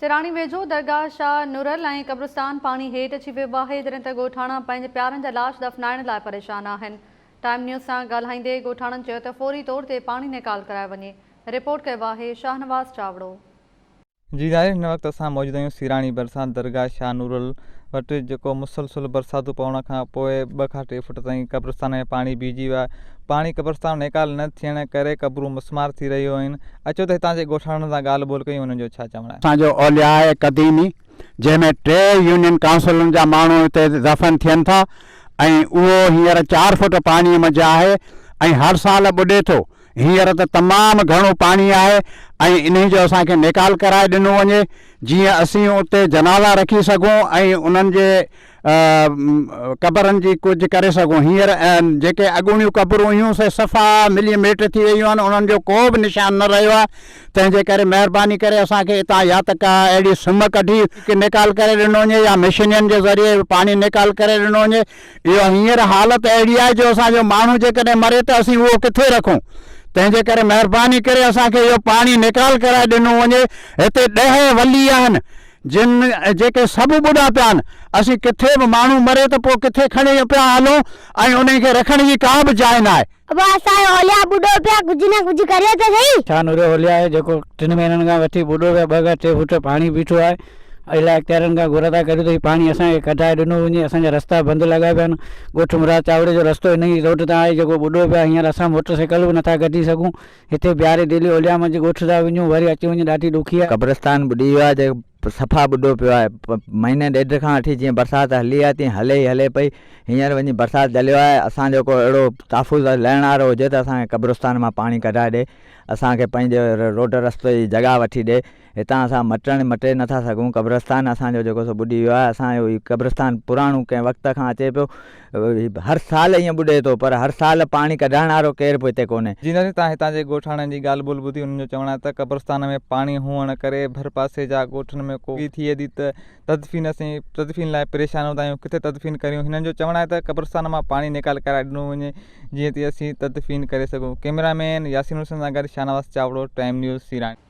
सिराणी वेझो दरगाह शाह नूरल ऐं क़ब्रिस्तान पाणी हेठि अची वियो आहे, जॾहिं त ॻोठाणा पंहिंजे प्यारनि जा लाश दफ़नाइण लाइ परेशान आहिनि। टाइम न्यूज़ सां ॻाल्हाईंदे ॻोठाणनि चयो त फौरी तौर ते पाणी निकाल करायो वञे। रिपोर्ट कयो आहे शाहनवाज़ चावड़ो। जी नाज़रीन, हिन वक़्तु असां मौजूदु आहियूं सिराणी बरसात दरगाह शाह नूरल वटि, जेको मुसलसल बरसातूं पवण खां पोइ 2 खां 3 फुट ताईं क़ब्रिस्तान में पाणी बीहजी वियो आहे। पाणी क़ब्रिस्तान निकाल न थियण करे क़बरूं मुस्मार थी रहियूं आहिनि। अचो त हितां जे ॻोठाणनि सां ॻाल्हि ॿोल कयूं, हुननि जो छा चवणु आहे। असांजो औलिया आहे क़दीमी, जंहिंमें 3 यूनियन काउंसिलनि जा माण्हू हिते दफ़न थियनि था ऐं उहो हींअर 4 फुट पाणीअ में आहे ऐं हर साल ॿुॾे थो। हींअर त तमामु घणो पाणी आहे ऐं इन जो असांखे निकाल कराए ॾिनो वञे, जीअं असीं उते जनाज़ा रखी सघूं ऐं उन्हनि जे क़बरनि जी कुझु करे सघूं। हींअर जेके अॻूणियूं क़बरूं हुयूं से सफ़ा मिली मेट थी वियूं आहिनि, उन्हनि जो को बि निशान न रहियो आहे। तंहिंजे करे महिरबानी करे असांखे हितां या त का अहिड़ी सुम कढी निकाल करे ॾिनो वञे या मशीननि जे ज़रिए पाणी निकाल करे ॾिनो वञे। इहो हींअर हालत अहिड़ी आहे जो असांजो माण्हू जेकॾहिं मरे त असीं उहो किथे रखूं। तंहिंजे करे महिरबानी करे असांखे इहो पाणी निकाल कराए ॾिनो वञे। हिते 10 वली आहिनि जेके सभु ॿुॾा पिया आहिनि। असीं किथे बि माण्हू मरे त पोइ किथे खणी पिया हलूं ऐं उन्हनि खे रखण जी का बि जाइ न आहे। शाह नूरल औलिया आहे जेको 3 महीननि खां वठी ॿुॾो पिया, 2 खां 3 फुट पाणी बीठो आहे। इलाही अख़्तियारनि खां घुर था करियूं त हीउ पाणी असांखे कढाए ॾिनो वञे। असांजा रस्ता बंदि लॻा पिया आहिनि। ॻोठ मुराद चावड़े जो रस्तो इन ई रोड तां आहे जेको ॿुॾो पिया। हींअर असां मोटरसाइकिल बि नथा कढी सघूं। हिते ॿियारे दिल्ली औलिया मंझि ॻोठ था वञूं, वरी अची वञे ॾाढी ॾुखी आहे। क़ब्रिस्तान ॿुॾी वियो आहे, सफ़ा ॿुॾो पियो आहे। महीने 1.5 खां वठी जीअं बरसाति हली आहे तीअं हले पई। हींअर वञी बरसाति जलियो आहे। असांजो को अहिड़ो ताफ़ुज़ लहण वारो हुजे त असांखे क़ब्रिस्तान मां पाणी कढाए ॾे, असांखे पंहिंजे रोड रस्ते जी जॻह वठी ॾे। हितां असां मटे नथा सघूं। क़ब्रिस्तान असांजो जेको सो ॿुॾी वियो आहे। असांजो हीउ क़ब्रिस्तान पुराणो कंहिं वक़्त खां अचे पियो, हर साल ईअं ॿुॾे थो, पर हर साल पाणी कढाइण वारो केरु बि हिते कोन्हे। जी नाज़रीन, तव्हां हितां जे ॻोठाणनि जी ॻाल्हि ॿोल ॿुधी, हुननि जो चवणु आहे त क़ब्रिस्तान में पाणी हुअण करे भर पासे जा ॻोठनि में कोई थिए थी त तदफ़ीन लाइ परेशान हूंदा आहियूं, किथे तदफ़ीन करियूं। हिननि जो चवणु आहे त क़ब्रिस्तान मां पाणी निकाल कराए ॾिनो वञे, जीअं त असीं तदफ़ीन करे सघूं। कैमरामैन यासीन हुसैन सां गॾु शाहनवाज़ चावड़ो, टाइम न्यूज़ सिराणी।